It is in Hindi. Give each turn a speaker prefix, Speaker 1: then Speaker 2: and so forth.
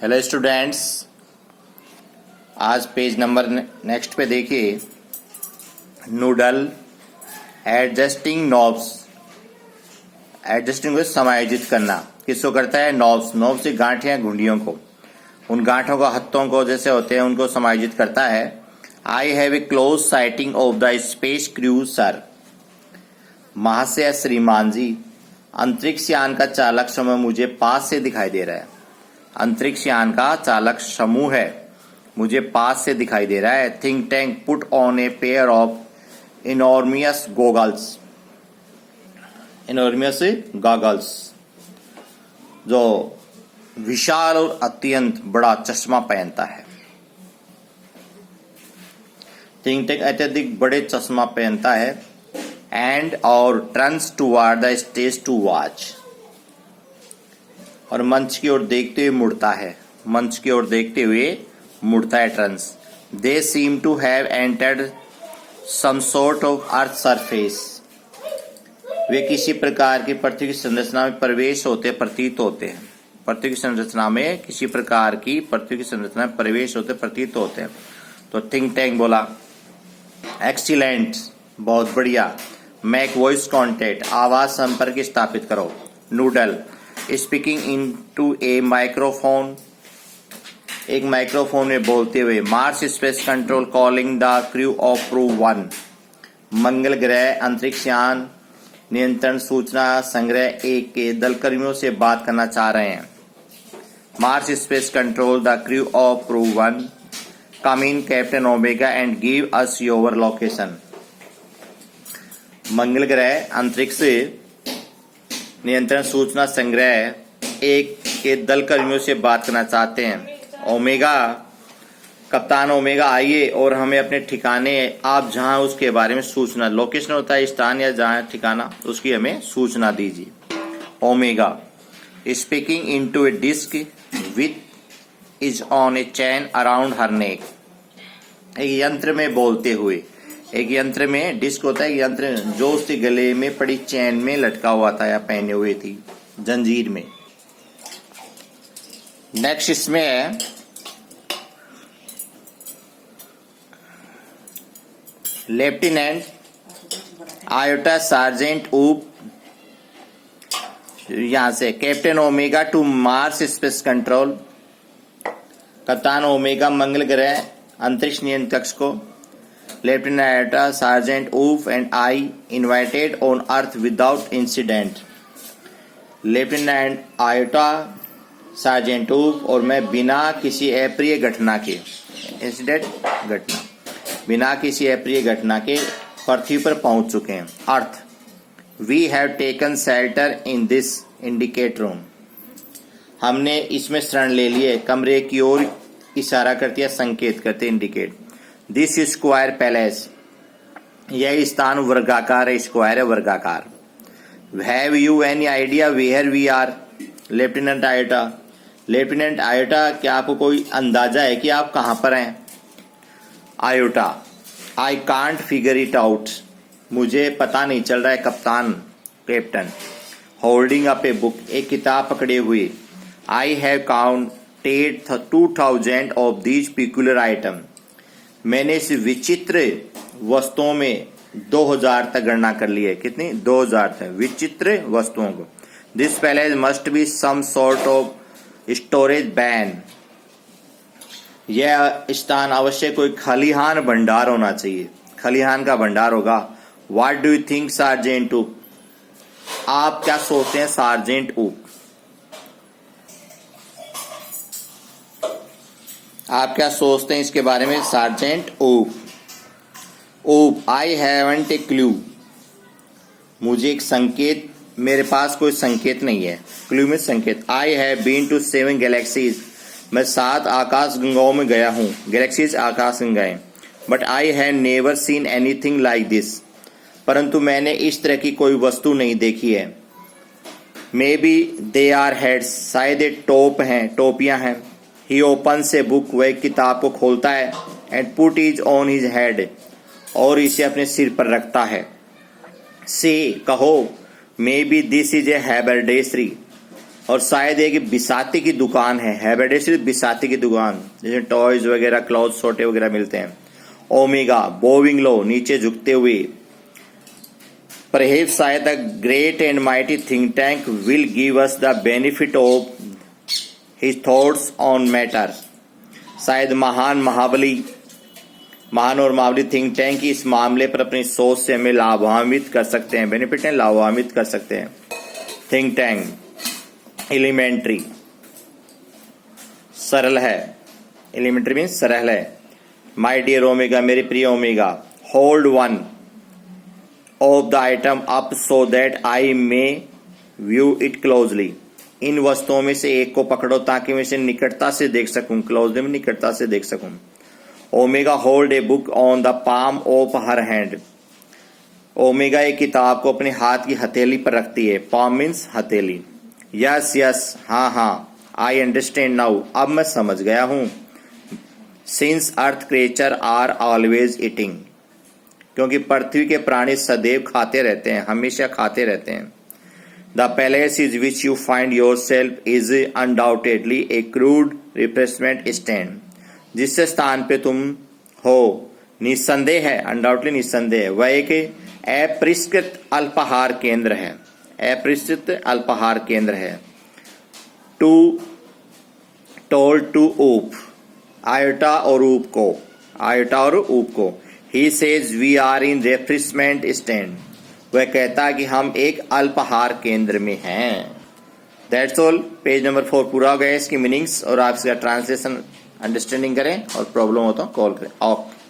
Speaker 1: हेलो स्टूडेंट्स, आज पेज नंबर नेक्स्ट पे देखिए। Noodle adjusting knobs. एडजस्टिंग को समायोजित करना किसको करता है? नॉब्स। नॉब से गांठियां, घुंडियों को, उन गांठों को, हत्थों को जैसे होते हैं उनको समायोजित करता है। I have a close sighting of the space crew sir. महाशय श्रीमान जी, अंतरिक्ष यान का चालक समूह मुझे पास से दिखाई दे रहा है। अंतरिक्ष यान का चालक समूह है, मुझे पास से दिखाई दे रहा है। Think tank put on a pair of enormous goggles. Enormous goggles, जो विशाल और अत्यंत बड़ा चश्मा पहनता है। थिंक टैंक अत्यधिक बड़े चश्मा पहनता है। एंड और turns toward the stage to watch, और मंच की ओर देखते हुए मुड़ता है। मंच की ओर देखते हुए मुड़ता है। Turns. They seem to have entered some sort of earth surface. वे किसी प्रकार की पृथ्वी की संरचना में प्रवेश होते प्रतीत होते हैं। पृथ्वी की संरचना में किसी प्रकार की पृथ्वी की संरचना में प्रवेश होते प्रतीत होते हैं। तो थिंक टैंक बोला एक्सीलेंट, बहुत बढ़िया। मेक वॉइस कॉन्टैक्ट, आवाज संपर्क स्थापित करो। नूडल स्पीकिंग इनटू ए माइक्रोफोन, एक माइक्रोफोन में बोलते हुए। Mars space control calling the crew of crew 1। मंगल ग्रह अंतरिक्ष यान नियंत्रण सूचना संग्रह 1 के दलकर्मियों से बात करना चाह रहे हैं। Mars space control the crew of crew 1 come in captain Omega and give us your location. मंगल ग्रह अंतरिक्ष नियंत्रण सूचना संग्रह 1 के दल कर्मियों से बात करना चाहते हैं। ओमेगा, कप्तान ओमेगा आइए और हमें अपने ठिकाने, आप जहां उसके बारे में सूचना, लोकेशन होता है स्थान या जहां ठिकाना, उसकी हमें सूचना दीजिए। Omega speaking into a disk with is on a chain around her neck. एक यंत्र में बोलते हुए, एक यंत्र में डिस्क होता है, यंत्र जो उसके गले में पड़ी चैन में लटका हुआ था या पहने हुए थी जंजीर में। नेक्स्ट इसमें है लेफ्टिनेंट आयोटा सार्जेंट ऊप, यहां से captain Omega to Mars space control. कप्तान ओमेगा मंगल ग्रह अंतरिक्ष नियंत्रक को। Lieutenant Iota, Sergeant Oof and I invited on Earth without incident. Lieutenant Iota, Sergeant Oof और मैं बिना किसी अप्रिय घटना के, इंसिडेंट घटना, बिना किसी अप्रिय घटना के पृथ्वी पर पहुंच चुके हैं। अर्थ। We have taken shelter in this indicate room. हमने इसमें शरण ले लिए। कमरे की ओर इशारा करती है, संकेत करते, इंडिकेट। दिस स्क्वायर पैलेस, यह स्थान वर्गाकार है। स्क्वायर है, वर्गाकार। Have you any idea where we are? Lieutenant Iota, lieutenant Iota, क्या आपको कोई अंदाजा है कि आप कहां पर हैं? Iota, I can't figure it out, मुझे पता नहीं चल रहा है। कप्तान, captain, holding up a book, एक किताब पकड़े हुए। I have counted 2000 of these peculiar item, मैंने इस विचित्र वस्तुओं में 2000 तक गणना कर ली है। कितनी? 2000 तक विचित्र वस्तुओं को। This palace must be some sort of storage bin, यह स्थान अवश्य कोई खलिहान भंडार होना चाहिए। खलिहान का भंडार होगा। What do you think sergeant ऊप, आप क्या सोचते हैं सार्जेंट ऊप? आप क्या सोचते हैं इसके बारे में? सार्जेंट ऊप। ऊप, आई हैवंट ए क्लू, मुझे एक संकेत, मेरे पास कोई संकेत नहीं है। क्लू में संकेत। I have been to 7 galaxies, मैं 7 आकाश गंगाओं में गया हूँ। गैलेक्सीज आकाश गंगाएं। But I have never seen anything like this, परंतु मैंने इस तरह की कोई वस्तु नहीं देखी है। Maybe they are heads, शायद ये टोप हैं, टोपियां हैं। He opens a book, वह किताब को खोलता है। And put it on his head, और इसे अपने सिर पर रखता है। Say, कहो, may be this is a haberdashery, और शायद ये कि बिसाती की दुकान है, हैबिटेशनल बिसाती की दुकान, जैसे टॉयज वगैरह, क्लॉथ छोटे वगैरह मिलते हैं। ओमेगा बोविंग लो, नीचे झुकते हुए। परहैप्स शायद the great and mighty think tank will give us the benefit of his thoughts on matter. शायद महान और महाबली थिंक टैंक इस मामले पर अपनी सोच से हमें लाभान्वित कर सकते हैं, बेनिफिट है, लाभान्वित कर सकते हैं। थिंक टैंक एलिमेंट्री, सरल है, एलिमेंट्री मीन्स सरल है। माई डियर ओमेगा, मेरे प्रिय Omega, hold one of the item up so that I may view it closely. इन वस्तुओं में से एक को पकड़ो ताकि मैं इसे निकटता से देख सकूं, क्लोजली में निकटता से देख सकूं। Omega hold a book on the palm of her hand. Omega एक किताब को अपने हाथ की हथेली पर रखती है, पाम मीन्स हथेली। यस यस, हाँ हाँ, आई अंडरस्टैंड नाउ, अब मैं समझ गया हूं। Since earth creatures are always eating, क्योंकि पृथ्वी के प्राणी सदैव खाते रहते हैं, हमेशा खाते रहते हैं। The palace is which you find your self is undoubtedly A crude refreshment stand. जिस स्थान पे तुम हो निस्संदेह है, अनडाउटली निस्संदेह, वह एक अपरिष्कृत अल्पाहार केंद्र है, अपरिष्कृत अल्पाहार केंद्र है। To told to Oop, Iota और ऊप को, आयोटा और ऊप को। He says we are in refreshment stand, वह कहता है कि हम एक अल्पाहार केंद्र में हैं। That's all. पेज नंबर 4 पूरा हो गया। इसकी मीनिंग्स और आप इसका ट्रांसलेशन अंडरस्टैंडिंग करें और प्रॉब्लम हो तो कॉल करें। ओके।